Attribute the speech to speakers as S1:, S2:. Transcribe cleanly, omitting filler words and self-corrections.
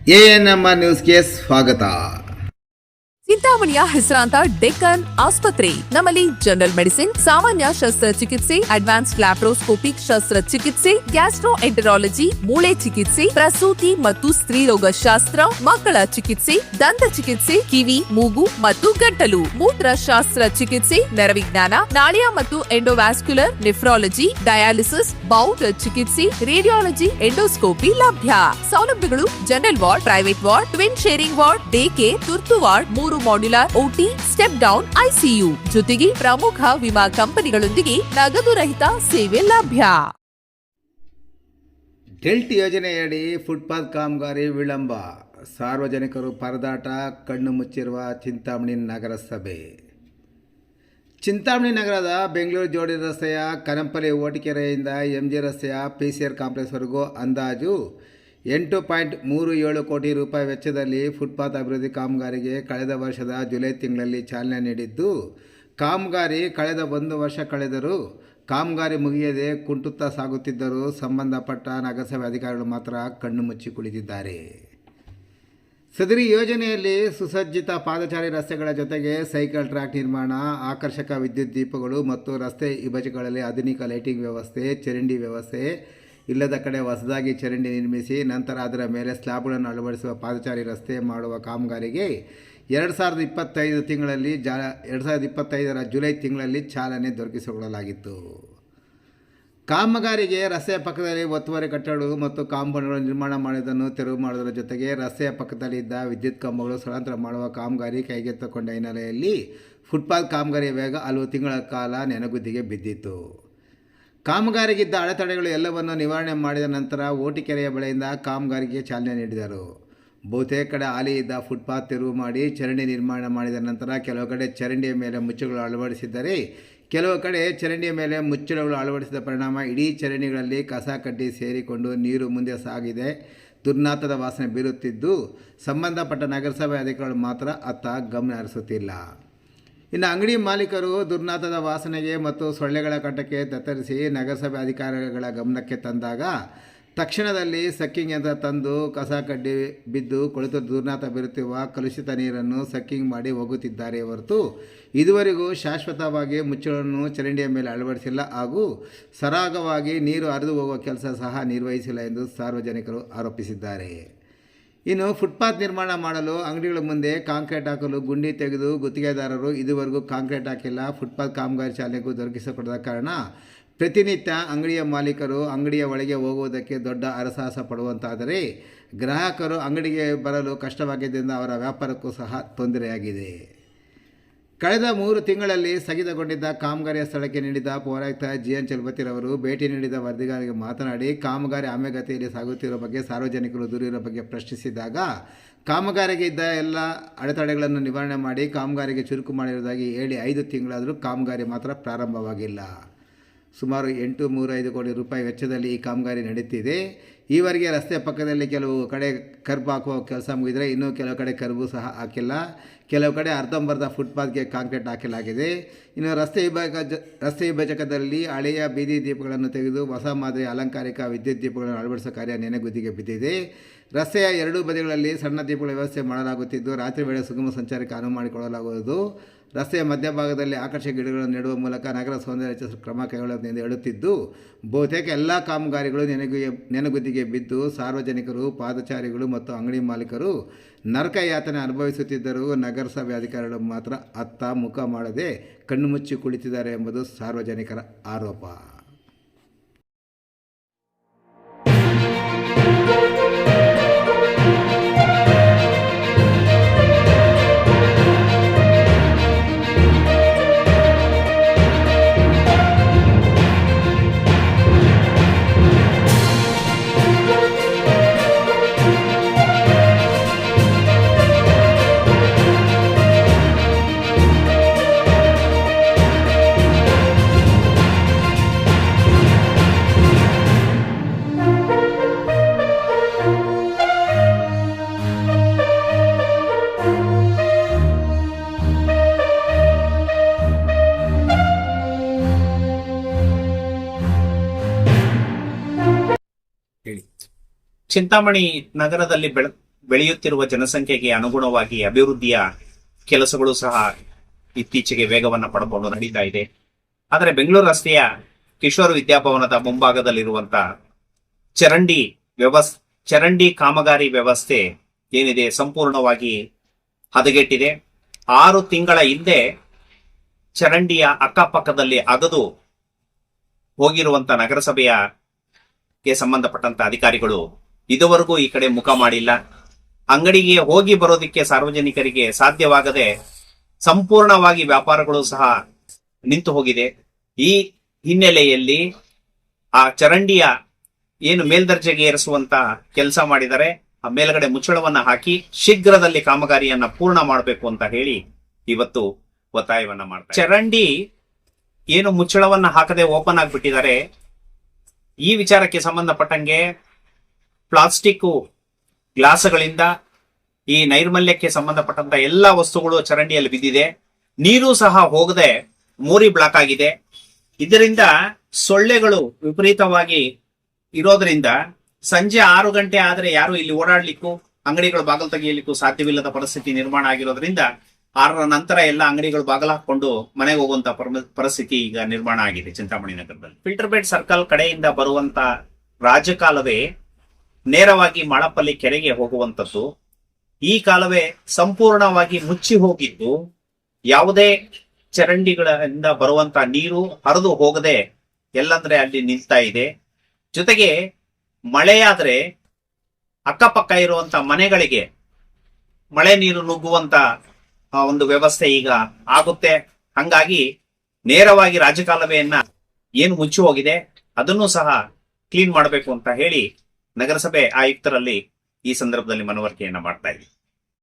S1: ANMR ನ್ಯೂಸ್ಗೆ ಸ್ವಾಗತ.
S2: ಚಿಂತಾಮಣಿಯ ಹೆಸರಾಂತ ಡೆಕ್ಕನ್ ಆಸ್ಪತ್ರೆ. ನಮ್ಮಲ್ಲಿ ಜನರಲ್ ಮೆಡಿಸಿನ್, ಸಾಮಾನ್ಯ ಶಸ್ತ್ರಚಿಕಿತ್ಸೆ, ಅಡ್ವಾನ್ಸ್ ಲ್ಯಾಪ್ರೋಸ್ಕೋಪಿಕ್ ಶಸ್ತ್ರಚಿಕಿತ್ಸೆ, ಗ್ಯಾಸ್ಟ್ರೋ ಎಂಟರಾಲಜಿ, ಮೂಳೆ ಚಿಕಿತ್ಸೆ, ಪ್ರಸೂತಿ ಮತ್ತು ಸ್ತ್ರೀರೋಗ ಶಾಸ್ತ್ರ, ಮಕ್ಕಳ ಚಿಕಿತ್ಸೆ, ದಂತ ಚಿಕಿತ್ಸೆ, ಕಿವಿ, ಮೂಗು ಮತ್ತು ಗಂಟಲು, ಮೂತ್ರಶಾಸ್ತ್ರ ಚಿಕಿತ್ಸೆ, ನರವಿಜ್ಞಾನ, ನಾಳಿಯ ಮತ್ತು ಎಂಡೋವ್ಯಾಸ್ಕ್ಯುಲರ್, ನೆಫ್ರಾಲಜಿ, ಡಯಾಲಿಸಿಸ್, ಬೌಲ್ ಚಿಕಿತ್ಸೆ, ರೇಡಿಯಾಲಜಿ, ಎಂಡೋಸ್ಕೋಪಿ ಲಭ್ಯ. ಸೌಲಭ್ಯಗಳು: general ward, private ward, twin sharing ward, day care, ತುರ್ತು ward, 3 modular OT, step down ICU, ಜೊತೆಗೆ ಪ್ರಮುಖ ವಿಮಾ ಕಂಪನಿಗಳೊಂದಿಗೆ ನಗದು ರಹಿತ ಸೇವೆ ಲಭ್ಯ.
S1: ಡೆಲ್ಟ್ ಯೋಜನೆಯಡಿ ಫುಟ್ಪಾತ್ ಕಾಮಗಾರಿ ವಿಳಂಬ, ಸಾರ್ವಜನಿಕರು ಪರದಾಟ, ಕಣ್ಣು ಮುಚ್ಚಿರುವ ಚಿಂತಾಮಣಿ ನಗರಸಭೆ. ಚಿಂತಾಮಣಿ ನಗರದ ಬೆಂಗಳೂರು ಜೋಡಿ ರಸ್ತೆಯ ಕನಂಪಲ್ಲಿ ಓಟಿಕೆರೆಯಿಂದ ಎಂಜಿ ರಸ್ತೆಯ ಪಿಸಿಆರ್ ಕಾಂಪ್ಲೆಕ್ಸ್ವರೆಗೂ ಅಂದಾಜು 8.37 ಕೋಟಿ ರೂಪಾಯಿ ವೆಚ್ಚದಲ್ಲಿ ಫುಟ್ಪಾತ್ ಅಭಿವೃದ್ಧಿ ಕಾಮಗಾರಿಗೆ ಕಳೆದ ವರ್ಷದ ಜುಲೈ ತಿಂಗಳಲ್ಲಿ ಚಾಲನೆ ನೀಡಿದ್ದು, ಕಾಮಗಾರಿ ಕಳೆದ 1 ವರ್ಷ ಕಳೆದರೂ ಕಾಮಗಾರಿ ಮುಗಿಯದೆ ಕುಂಟುತ್ತಾ ಸಾಗುತ್ತಿದ್ದರೂ ಸಂಬಂಧಪಟ್ಟ ನಗರಸಭೆ ಅಧಿಕಾರಿಗಳು ಮಾತ್ರ ಕಣ್ಣು ಮುಚ್ಚಿ ಕುಳಿತಿದ್ದಾರೆ. ಸದರಿ ಯೋಜನೆಯಲ್ಲಿ ಸುಸಜ್ಜಿತ ಪಾದಚಾರಿ ರಸ್ತೆಗಳ ಜೊತೆಗೆ ಸೈಕಲ್ ಟ್ರ್ಯಾಕ್ ನಿರ್ಮಾಣ, ಆಕರ್ಷಕ ವಿದ್ಯುತ್ ದೀಪಗಳು ಮತ್ತು ರಸ್ತೆ ವಿಭಜಕಗಳಲ್ಲಿ ಆಧುನಿಕ ಲೈಟಿಂಗ್ ವ್ಯವಸ್ಥೆ, ಚರಂಡಿ ವ್ಯವಸ್ಥೆ ಇಲ್ಲದ ಕಡೆ ಹೊಸದಾಗಿ ಚರಂಡಿ ನಿರ್ಮಿಸಿ ನಂತರ ಅದರ ಮೇಲೆ ಸ್ಲ್ಯಾಬ್ಗಳನ್ನು ಅಳವಡಿಸುವ ಪಾದಚಾರಿ ರಸ್ತೆ ಮಾಡುವ ಕಾಮಗಾರಿಗೆ 2025ರ ಜುಲೈ ತಿಂಗಳಲ್ಲಿ ಚಾಲನೆ ದೊರಕಿಸಿಕೊಳ್ಳಲಾಗಿತ್ತು. ಕಾಮಗಾರಿಗೆ ರಸ್ತೆಯ ಪಕ್ಕದಲ್ಲಿ ಒತ್ತುವರಿ ಕಟ್ಟಡಗಳು ಮತ್ತು ಕಾಂಪೌಂಡ್ಗಳು ನಿರ್ಮಾಣ ಮಾಡಿದ್ದನ್ನು ತೆರವು ಮಾಡುವುದರ ಜೊತೆಗೆ ರಸ್ತೆಯ ಪಕ್ಕದಲ್ಲಿ ಇದ್ದ ವಿದ್ಯುತ್ ಕಂಬಗಳು ಸ್ಥಳಾಂತರ ಮಾಡುವ ಕಾಮಗಾರಿ ಕೈಗೆತ್ತಿಕೊಂಡ ಹಿನ್ನೆಲೆಯಲ್ಲಿ ಫುಟ್ಪಾತ್ ಕಾಮಗಾರಿಯ ವೇಗ ಹಲವು ತಿಂಗಳ ಕಾಲ ನೆನಗುದ್ದಿಗೆ ಬಿದ್ದಿತ್ತು. ಕಾಮಗಾರಿಗಿದ್ದ ಅಡೆತಡೆಗಳು ಎಲ್ಲವನ್ನು ನಿವಾರಣೆ ಮಾಡಿದ ನಂತರ ಓಟಿಕೆರೆಯ ಬಳಿಯಿಂದ ಕಾಮಗಾರಿಗೆ ಚಾಲನೆ ನೀಡಿದರು. ಬಹುತೇಕ ಕಡೆ ಹಾಲಿ ಇದ್ದ ಫುಟ್ಪಾತ್ ತೆರವು ಮಾಡಿ ಚರಂಡಿ ನಿರ್ಮಾಣ ಮಾಡಿದ ನಂತರ ಕೆಲವು ಕಡೆ ಚರಂಡಿಯ ಮೇಲೆ ಮುಚ್ಚಳಗಳು ಅಳವಡಿಸಿದ್ದರೆ ಕೆಲವು ಕಡೆ ಚರಂಡಿಯ ಮೇಲೆ ಮುಚ್ಚಳಗಳು ಅಳವಡಿಸಿದ ಪರಿಣಾಮ ಇಡೀ ಚರಂಡಿಗಳಲ್ಲಿ ಕಸ ಕಡ್ಡಿ ಸೇರಿಕೊಂಡು ನೀರು ಮುಂದೆ ಸಾಗಿದೆ ದುರ್ನಾತದ ವಾಸನೆ ಬೀರುತ್ತಿದ್ದು, ಸಂಬಂಧಪಟ್ಟ ನಗರಸಭೆ ಅಧಿಕಾರಿಗಳು ಮಾತ್ರ ಅತ್ತ ಗಮನ ಹರಿಸುತ್ತಿಲ್ಲ. ಇನ್ನು ಅಂಗಡಿ ಮಾಲೀಕರು ದುರ್ನಾತದ ವಾಸನೆಗೆ ಮತ್ತು ಸೊಳ್ಳೆಗಳ ಕಾಟಕ್ಕೆ ತತ್ತರಿಸಿ ನಗರಸಭೆ ಅಧಿಕಾರಿಗಳ ಗಮನಕ್ಕೆ ತಂದಾಗ ತಕ್ಷಣದಲ್ಲಿ ಸಕ್ಕಿಂಗ್ ಯಂತ್ರ ತಂದು ಕಸ ಕಡ್ಡಿ ಬಿದ್ದು ಕೊಳೆತು ದುರ್ನಾತ ಬೀರುತ್ತಿರುವ ಕಲುಷಿತ ನೀರನ್ನು ಸಕ್ಕಿಂಗ್ ಮಾಡಿ ಹೋಗುತ್ತಿದ್ದಾರೆ ಹೊರತು ಇದುವರೆಗೂ ಶಾಶ್ವತವಾಗಿ ಮುಚ್ಚಳವನ್ನು ಚರಂಡಿಯ ಮೇಲೆ ಅಳವಡಿಸಿಲ್ಲ ಹಾಗೂ ಸರಾಗವಾಗಿ ನೀರು ಹರಿದು ಹೋಗುವ ಕೆಲಸ ಸಹ ನಿರ್ವಹಿಸಿಲ್ಲ ಎಂದು ಸಾರ್ವಜನಿಕರು ಆರೋಪಿಸಿದ್ದಾರೆ. ಇನ್ನು ಫುಟ್ಪಾತ್ ನಿರ್ಮಾಣ ಮಾಡಲು ಅಂಗಡಿಗಳ ಮುಂದೆ ಕಾಂಕ್ರೀಟ್ ಹಾಕಲು ಗುಂಡಿ ತೆಗೆದು ಗುತ್ತಿಗೆದಾರರು ಇದುವರೆಗೂ ಕಾಂಕ್ರೀಟ್ ಹಾಕಿಲ್ಲ. ಫುಟ್ಪಾತ್ ಕಾಮಗಾರಿ ಚಾಲನೆಗೂ ದೊರಕಿಸಿಕೊಡದ ಕಾರಣ ಪ್ರತಿನಿತ್ಯ ಅಂಗಡಿಯ ಮಾಲೀಕರು ಅಂಗಡಿಯ ಒಳಗೆ ಹೋಗುವುದಕ್ಕೆ ದೊಡ್ಡ ಹರಸಾಹಸ ಪಡುವಂತಾದರೆ ಗ್ರಾಹಕರು ಅಂಗಡಿಗೆ ಬರಲು ಕಷ್ಟವಾಗಿದ್ದರಿಂದ ಅವರ ವ್ಯಾಪಾರಕ್ಕೂ ಸಹ ತೊಂದರೆಯಾಗಿದೆ. ಕಳೆದ 3 ತಿಂಗಳಲ್ಲಿ ಸ್ಥಗಿತಗೊಂಡಿದ್ದ ಕಾಮಗಾರಿಯ ಸ್ಥಳಕ್ಕೆ ನೀಡಿದ ಪೌರಾಯುಕ್ತ ಜಿಎನ್ ಚಲಪತಿರವರು ಭೇಟಿ ನೀಡಿದ ವರದಿಗಾರರಿಗೆ ಮಾತನಾಡಿ ಕಾಮಗಾರಿ ಆಮೆಗತಿಯಲ್ಲಿ ಸಾಗುತ್ತಿರುವ ಬಗ್ಗೆ ಸಾರ್ವಜನಿಕರು ದೂರಿರುವ ಬಗ್ಗೆ ಪ್ರಶ್ನಿಸಿದಾಗ ಕಾಮಗಾರಿಗೆ ಇದ್ದ ಎಲ್ಲ ಅಡೆತಡೆಗಳನ್ನು ನಿವಾರಣೆ ಮಾಡಿ ಕಾಮಗಾರಿಗೆ ಚುರುಕು ಮಾಡಿರುವುದಾಗಿ ಹೇಳಿ 5 ತಿಂಗಳಾದರೂ ಕಾಮಗಾರಿ ಮಾತ್ರ ಪ್ರಾರಂಭವಾಗಿಲ್ಲ. ಸುಮಾರು 835 ಕೋಟಿ ರೂಪಾಯಿ ವೆಚ್ಚದಲ್ಲಿ ಈ ಕಾಮಗಾರಿ ನಡೆಯುತ್ತಿದೆ. ಈವರೆಗೆ ರಸ್ತೆ ಪಕ್ಕದಲ್ಲಿ ಕೆಲವು ಕಡೆ ಕರ್ಬ್ ಹಾಕುವ ಕೆಲಸ ಮುಗಿದರೆ ಇನ್ನೂ ಕೆಲವು ಕಡೆ ಕರ್ಬು ಸಹ ಹಾಕಿಲ್ಲ. ಕೆಲವು ಕಡೆ ಅರ್ಧಂಬರ್ಧ ಫುಟ್ಪಾತ್ಗೆ ಕಾಂಕ್ರೀಟ್ ಹಾಕಲಾಗಿದೆ. ಇನ್ನು ರಸ್ತೆ ವಿಭಜಕದಲ್ಲಿ ಹಳೆಯ ಬೀದಿ ದೀಪಗಳನ್ನು ತೆಗೆದು ಹೊಸ ಮಾದರಿ ಅಲಂಕಾರಿಕ ವಿದ್ಯುತ್ ದೀಪಗಳನ್ನು ಅಳವಡಿಸುವ ಕಾರ್ಯ ನೆನೆಗುದ್ದಿಗೆ ಬಿದ್ದಿದೆ. ರಸ್ತೆಯ 2 ಬದಿಗಳಲ್ಲಿ ಸಣ್ಣ ದೀಪಗಳ ವ್ಯವಸ್ಥೆ ಮಾಡಲಾಗುತ್ತಿದ್ದು ರಾತ್ರಿ ವೇಳೆ ಸುಗಮ ಸಂಚಾರಕ್ಕೆ ಅನುವು ಮಾಡಿಕೊಳ್ಳಲಾಗುವುದು. ರಸ್ತೆಯ ಮಧ್ಯಭಾಗದಲ್ಲಿ ಆಕರ್ಷಕ ಗಿಡಗಳನ್ನು ನೆಡುವ ಮೂಲಕ ನಗರ ಸೌಂದರ್ಯ ಹೆಚ್ಚಿಸಲು ಕ್ರಮ ಕೈಗೊಳ್ಳುವುದೆಂದು ಹೇಳುತ್ತಿದ್ದು, ಬಹುತೇಕ ಎಲ್ಲ ಕಾಮಗಾರಿಗಳು ನೆನೆಗುದ್ದಿಗೆ ಬಿದ್ದು ಸಾರ್ವಜನಿಕರು, ಪಾದಚಾರಿಗಳು ಮತ್ತು ಅಂಗಡಿ ಮಾಲೀಕರು ನರಕ ಯಾತನೆ ಅನುಭವಿಸುತ್ತಿದ್ದರೂ ನಗರಸಭೆ ಅಧಿಕಾರಿಗಳು ಮಾತ್ರ ಅತ್ತ ಮುಖ ಮಾಡದೆ ಕಣ್ಣು ಮುಚ್ಚಿ ಕುಳಿತಿದ್ದಾರೆ ಎಂಬುದು ಸಾರ್ವಜನಿಕರ ಆರೋಪ.
S3: ಚಿಂತಾಮಣಿ ನಗರದಲ್ಲಿ ಬೆಳೆಯುತ್ತಿರುವ ಜನಸಂಖ್ಯೆಗೆ ಅನುಗುಣವಾಗಿ ಅಭಿವೃದ್ಧಿಯ ಕೆಲಸಗಳು ಸಹ ಇತ್ತೀಚೆಗೆ ವೇಗವನ್ನು ಪಡ್ಕೊಂಡು ನಡೀತಾ ಇದೆ. ಆದರೆ ಬೆಂಗಳೂರು ರಸ್ತೆಯ ಕಿಶೋರ್ ವಿದ್ಯಾಭವನದ ಮುಂಭಾಗದಲ್ಲಿರುವಂತಹ ಚರಂಡಿ ಕಾಮಗಾರಿ ವ್ಯವಸ್ಥೆ ಏನಿದೆ ಸಂಪೂರ್ಣವಾಗಿ ಹದಗೆಟ್ಟಿದೆ. 6 ತಿಂಗಳ ಹಿಂದೆ ಚರಂಡಿಯ ಅಕ್ಕಪಕ್ಕದಲ್ಲಿ ಅಗದು ಹೋಗಿರುವಂತ ನಗರಸಭೆಗೆ ಸಂಬಂಧಪಟ್ಟಂತ ಅಧಿಕಾರಿಗಳು ಇದುವರೆಗೂ ಈ ಕಡೆ ಮುಖ ಮಾಡಿಲ್ಲ. ಅಂಗಡಿಗೆ ಹೋಗಿ ಬರೋದಕ್ಕೆ ಸಾರ್ವಜನಿಕರಿಗೆ ಸಾಧ್ಯವಾಗದೆ ಸಂಪೂರ್ಣವಾಗಿ ವ್ಯಾಪಾರಗಳು ಸಹ ನಿಂತು ಹೋಗಿದೆ. ಈ ಹಿನ್ನೆಲೆಯಲ್ಲಿ ಆ ಚರಂಡಿಯ ಏನು ಮೇಲ್ದರ್ಜೆಗೆ ಏರಿಸುವಂತ ಕೆಲಸ ಮಾಡಿದರೆ ಆ ಮೇಲ್ಗಡೆ ಮುಚ್ಚಳವನ್ನ ಹಾಕಿ ಶೀಘ್ರದಲ್ಲಿ ಕಾಮಗಾರಿಯನ್ನ ಪೂರ್ಣ ಮಾಡಬೇಕು ಅಂತ ಹೇಳಿ ಇವತ್ತು ಒತ್ತಾಯವನ್ನ ಮಾಡ್ತಾರೆ. ಚರಂಡಿ ಏನು ಮುಚ್ಚಳವನ್ನ ಹಾಕದೆ ಓಪನ್ ಆಗಿಬಿಟ್ಟಿದ್ದಾರೆ. ಈ ವಿಚಾರಕ್ಕೆ ಸಂಬಂಧಪಟ್ಟಂಗೆ ಪ್ಲಾಸ್ಟಿಕ್ ಗ್ಲಾಸ್ಗಳಿಂದ ಈ ನೈರ್ಮಲ್ಯಕ್ಕೆ ಸಂಬಂಧಪಟ್ಟಂತ ಎಲ್ಲಾ ವಸ್ತುಗಳು ಚರಂಡಿಯಲ್ಲಿ ಬಿದ್ದಿದೆ. ನೀರು ಸಹ ಹೋಗದೆ ಮೋರಿ ಬ್ಲಾಕ್ ಆಗಿದೆ. ಇದರಿಂದ ಸೊಳ್ಳೆಗಳು ವಿಪರೀತವಾಗಿ ಇರೋದ್ರಿಂದ ಸಂಜೆ 6 ಗಂಟೆ ಆದ್ರೆ ಯಾರು ಇಲ್ಲಿ ಓಡಾಡ್ಲಿಕ್ಕೂ ಅಂಗಡಿಗಳು ಬಾಗಿಲು ತೆಗೆಯಲಿಕ್ಕೂ ಸಾಧ್ಯವಿಲ್ಲದ ಪರಿಸ್ಥಿತಿ ನಿರ್ಮಾಣ ಆಗಿರೋದ್ರಿಂದ 6ರ ನಂತರ ಎಲ್ಲ ಅಂಗಡಿಗಳು ಬಾಗಿಲು ಹಾಕೊಂಡು ಮನೆಗೆ ಹೋಗುವಂತ ಪರಿಸ್ಥಿತಿ ಈಗ ನಿರ್ಮಾಣ ಆಗಿದೆ ಚಿಂತಾಮಣಿ ನಗರದಲ್ಲಿ. ಫಿಲ್ಟರ್ ಬೇಡ್ ಸರ್ಕಲ್ ಕಡೆಯಿಂದ ಬರುವಂತ ರಾಜಕಾಲುವೆ ನೇರವಾಗಿ ಮಾಳಪ್ಪಲ್ಲಿ ಕೆರೆಗೆ ಹೋಗುವಂತದ್ದು. ಈ ಕಾಲುವೆ ಸಂಪೂರ್ಣವಾಗಿ ಮುಚ್ಚಿ ಹೋಗಿದ್ದು ಯಾವುದೇ ಚರಂಡಿಗಳಿಂದ ಬರುವಂತ ನೀರು ಹರಿದು ಹೋಗದೆ ಎಲ್ಲಂದ್ರೆ ಅಲ್ಲಿ ನಿಲ್ತಾ ಇದೆ. ಜೊತೆಗೆ ಮಳೆಯಾದ್ರೆ ಅಕ್ಕಪಕ್ಕ ಇರುವಂತ ಮನೆಗಳಿಗೆ ಮಳೆ ನೀರು ನುಗ್ಗುವಂತ ಒಂದು ವ್ಯವಸ್ಥೆ ಈಗ ಆಗುತ್ತೆ. ಹಂಗಾಗಿ ನೇರವಾಗಿ ರಾಜಕಾಲುವೆಯನ್ನ ಏನು ಮುಚ್ಚಿ ಹೋಗಿದೆ ಅದನ್ನು ಸಹ ಕ್ಲೀನ್ ಮಾಡಬೇಕು ಅಂತ ಹೇಳಿ ನಗರಸಭೆ ಆಯುಕ್ತರಲ್ಲಿ ಈ ಸಂದರ್ಭದಲ್ಲಿ ಮನವರಿಕೆಯನ್ನ ಮಾಡ್ತಾ ಇದ್ದೀವಿ.